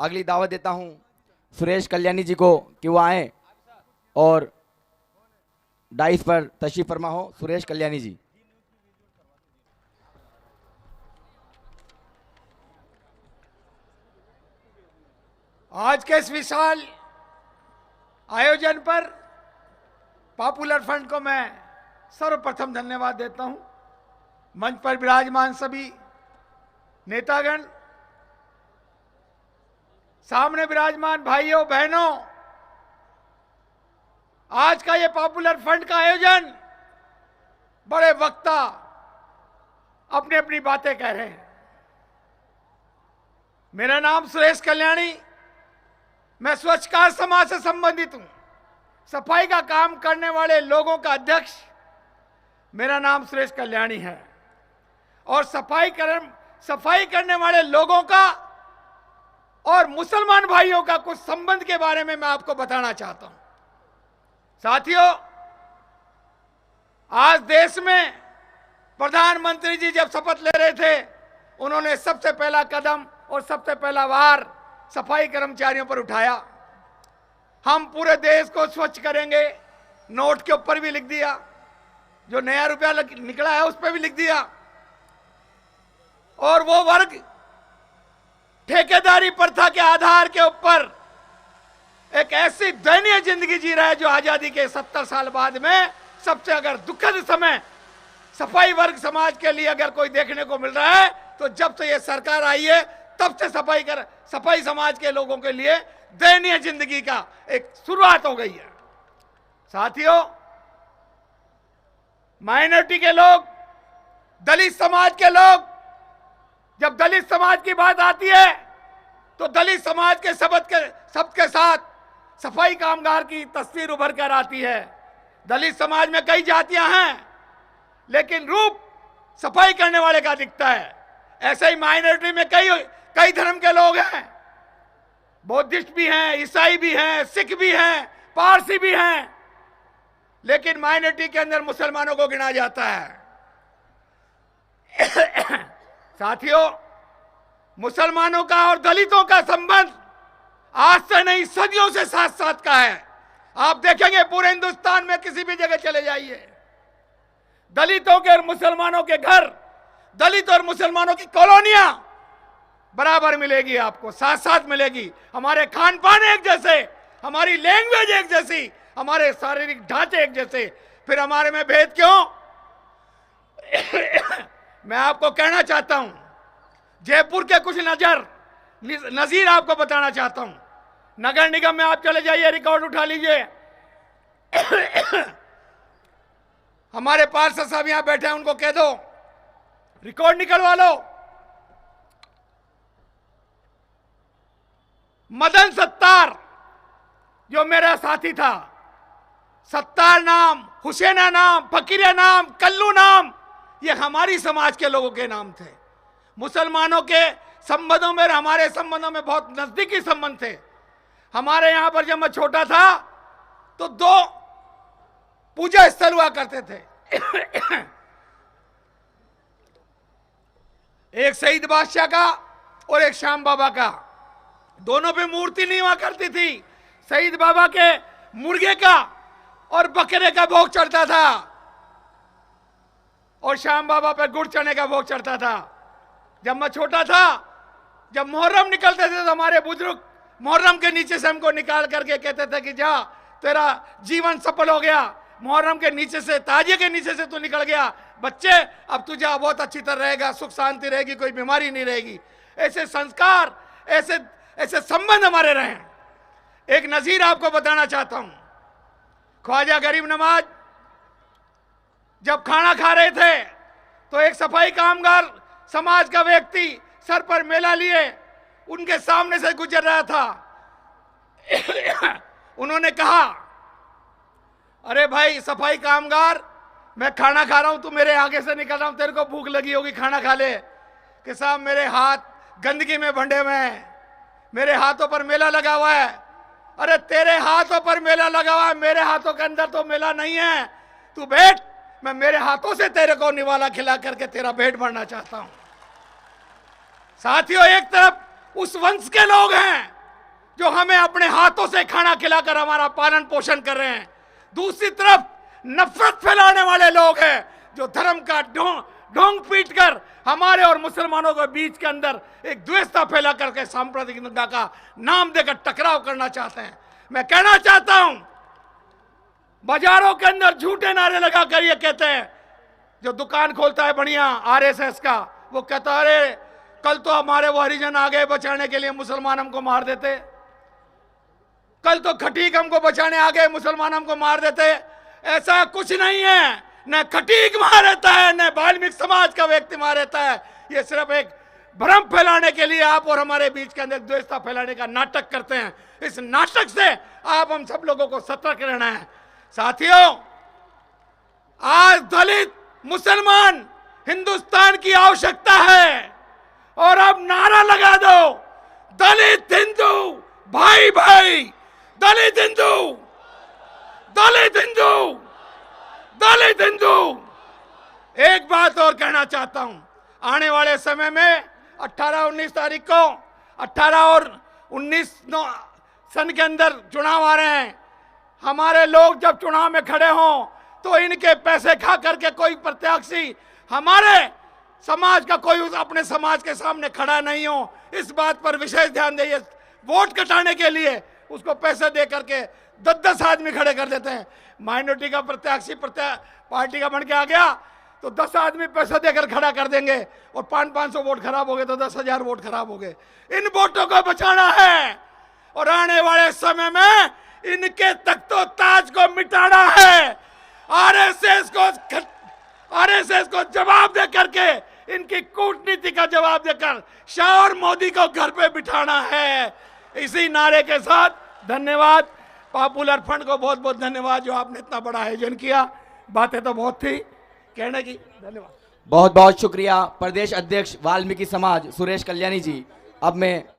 अगली दावत देता हूं सुरेश कल्याणी जी को कि वो आए और डाइस पर तशरीफ फरमा हो। सुरेश कल्याणी जी। आज के इस विशाल आयोजन पर पॉपुलर फ्रंट को मैं सर्वप्रथम धन्यवाद देता हूं। मंच पर विराजमान सभी नेतागण, सामने विराजमान भाइयों बहनों, आज का ये पॉपुलर फ्रंट का आयोजन, बड़े वक्ता अपनी अपनी बातें कह रहे हैं। मेरा नाम सुरेश कल्याणी, मैं स्वच्छकार समाज से संबंधित हूं, सफाई का काम करने वाले लोगों का अध्यक्ष मेरा नाम सुरेश कल्याणी है। और सफाई करने वाले लोगों का और मुसलमान भाइयों का कुछ संबंध के बारे में मैं आपको बताना चाहता हूं। साथियों, आज देश में प्रधानमंत्री जी जब शपथ ले रहे थे, उन्होंने सबसे पहला कदम और सबसे पहला वार सफाई कर्मचारियों पर उठाया। हम पूरे देश को स्वच्छ करेंगे, नोट के ऊपर भी लिख दिया, जो नया रुपया निकला है उस पर भी लिख दिया। और वो वर्ग ठेकेदारी प्रथा के आधार के ऊपर एक ऐसी दयनीय जिंदगी जी रहा है जो आजादी के 70 साल बाद में सबसे अगर दुखद समय सफाई वर्ग समाज के लिए अगर कोई देखने को मिल रहा है तो जब से ये सरकार आई है तब से सफाई समाज के लोगों के लिए दयनीय जिंदगी का एक शुरुआत हो गई है। साथियों, माइनॉरिटी के लोग, दलित समाज के लोग, जब दलित समाज की बात आती है तो दलित समाज के शब्द के साथ सफाई कामगार की तस्वीर उभर कर आती है। दलित समाज में कई जातियां हैं, लेकिन रूप सफाई करने वाले का दिखता है। ऐसे ही माइनॉरिटी में कई धर्म के लोग हैं, बौद्धिस्ट भी हैं, ईसाई भी हैं, सिख भी हैं, पारसी भी हैं, लेकिन माइनॉरिटी के अंदर मुसलमानों को गिना जाता है। साथियों, मुसलमानों का और दलितों का संबंध आज से नहीं, सदियों से साथ साथ का है। आप देखेंगे पूरे हिंदुस्तान में किसी भी जगह चले जाइए, दलितों के और मुसलमानों के घर, दलित और मुसलमानों की कॉलोनियां बराबर मिलेगी, आपको साथ साथ मिलेगी। हमारे खान पान एक जैसे, हमारी लैंग्वेज एक जैसी, हमारे शारीरिक ढांचे एक जैसे, फिर हमारे में भेद क्यों? मैं आपको कहना चाहता हूं, जयपुर के कुछ नजीर आपको बताना चाहता हूं। नगर निगम में आप चले जाइए, रिकॉर्ड उठा लीजिए। हमारे पार्षद साहब यहां बैठे हैं, उनको कह दो रिकॉर्ड निकलवा लो। मदन सत्तार जो मेरा साथी था, सत्तार नाम, हुसैना नाम, फकीरिया नाम, कल्लू नाम, ये हमारी समाज के लोगों के नाम थे। मुसलमानों के संबंधों में, हमारे संबंधों में बहुत नजदीकी संबंध थे। हमारे यहां पर जब मैं छोटा था तो 2 पूजा स्थल हुआ करते थे। एक शहीद बादशाह का और एक श्याम बाबा का। दोनों पे मूर्ति नहीं हुआ करती थी। शहीद बाबा के मुर्गे का और बकरे का भोग चढ़ता था और श्याम बाबा पे गुड़ चने का भोग चढ़ता था। जब मैं छोटा था, जब मुहर्रम निकलते थे तो हमारे बुजुर्ग मुहर्रम के नीचे से हमको निकाल करके कहते थे कि जा, तेरा जीवन सफल हो गया, मुहर्रम के नीचे से, ताजिए के नीचे से तू निकल गया, बच्चे अब तू जा, बहुत अच्छी तरह रहेगा, सुख शांति रहेगी, कोई बीमारी नहीं रहेगी। ऐसे संस्कार, ऐसे संबंध हमारे रहे। एक नजीर आपको बताना चाहता हूं। ख्वाजा गरीब नवाज जब खाना खा रहे थे तो एक सफाई कामगार समाज का व्यक्ति सर पर मेला लिए उनके सामने से गुजर रहा था। उन्होंने कहा, अरे भाई सफाई कामगार, मैं खाना खा रहा हूं, तू मेरे आगे से निकल रहा हूं, तेरे को भूख लगी होगी, खाना खा ले। कि साहब मेरे हाथ गंदगी में बंधे हुए हैं, मेरे हाथों पर मेला लगा हुआ है। अरे तेरे हाथों पर मेला लगा हुआ है, मेरे हाथों के अंदर तो मेला नहीं है, तू बैठ, मैं मेरे हाथों से तेरे को निवाला खिला करके तेरा पेट भरना चाहता हूं। साथियों, एक तरफ उस वंश के लोग हैं जो हमें अपने हाथों से खाना खिलाकर हमारा पालन पोषण कर रहे हैं। दूसरी तरफ नफरत फैलाने वाले लोग हैं जो धर्म का ढोंग पीट कर हमारे और मुसलमानों के बीच के अंदर एक द्वेषता फैला करके सांप्रदायिकता का नाम देकर टकराव करना चाहते हैं। मैं कहना चाहता हूं, बाजारों के अंदर झूठे नारे लगाकर ये कहते हैं, जो दुकान खोलता है बढ़िया आरएसएस का, वो कहता है अरे कल तो हमारे वो हरिजन आ गए बचाने के लिए, मुसलमान हमको मार देते। कल तो खटीक हमको बचाने आ गए, मुसलमान हमको मार देते। ऐसा कुछ नहीं है, न खटीक मार रहता है न वाल्मीकि समाज का व्यक्ति मार रहता है। ये सिर्फ एक भ्रम फैलाने के लिए आप और हमारे बीच के अंदर द्वेषता फैलाने का नाटक करते हैं। इस नाटक से आप हम सब लोगों को सतर्क रहना है। साथियों, आज दलित मुसलमान हिंदुस्तान की आवश्यकता है और अब नारा लगा दो, दलित हिंदू भाई भाई, दलित हिंदू, दलित हिंदू, दलित हिंदू। एक बात और कहना चाहता हूं, आने वाले समय में 18-19 तारीख को 18 और 19 सन के अंदर चुनाव आ रहे हैं। हमारे लोग जब चुनाव में खड़े हों तो इनके पैसे खा करके कोई प्रत्याशी हमारे समाज का कोई अपने समाज के सामने खड़ा नहीं हो, इस बात पर विशेष ध्यान दीजिए। वोट कटाने के लिए उसको पैसे दे करके 10-10 आदमी खड़े कर देते हैं। माइनॉरिटी का प्रत्याशी पार्टी का बन के आ गया तो 10 आदमी पैसे देकर खड़ा कर देंगे और 500-500 वोट खराब हो गए तो 10,000 वोट खराब हो गए। इन वोटों को बचाना है और आने वाले समय में इनके तख्तो ताज को मिटाना है। आरएसएस को जवाब दे करके, इनकी कूटनीति का जवाब देकर शाह और मोदी को घर पे बिठाना है। इसी नारे के साथ धन्यवाद, पॉपुलर फ्रंट को बहुत बहुत धन्यवाद जो आपने इतना बड़ा आयोजन किया। बातें तो बहुत थी कहने की, धन्यवाद। बहुत बहुत शुक्रिया प्रदेश अध्यक्ष वाल्मीकि समाज सुरेश कल्याणी जी। अब मैं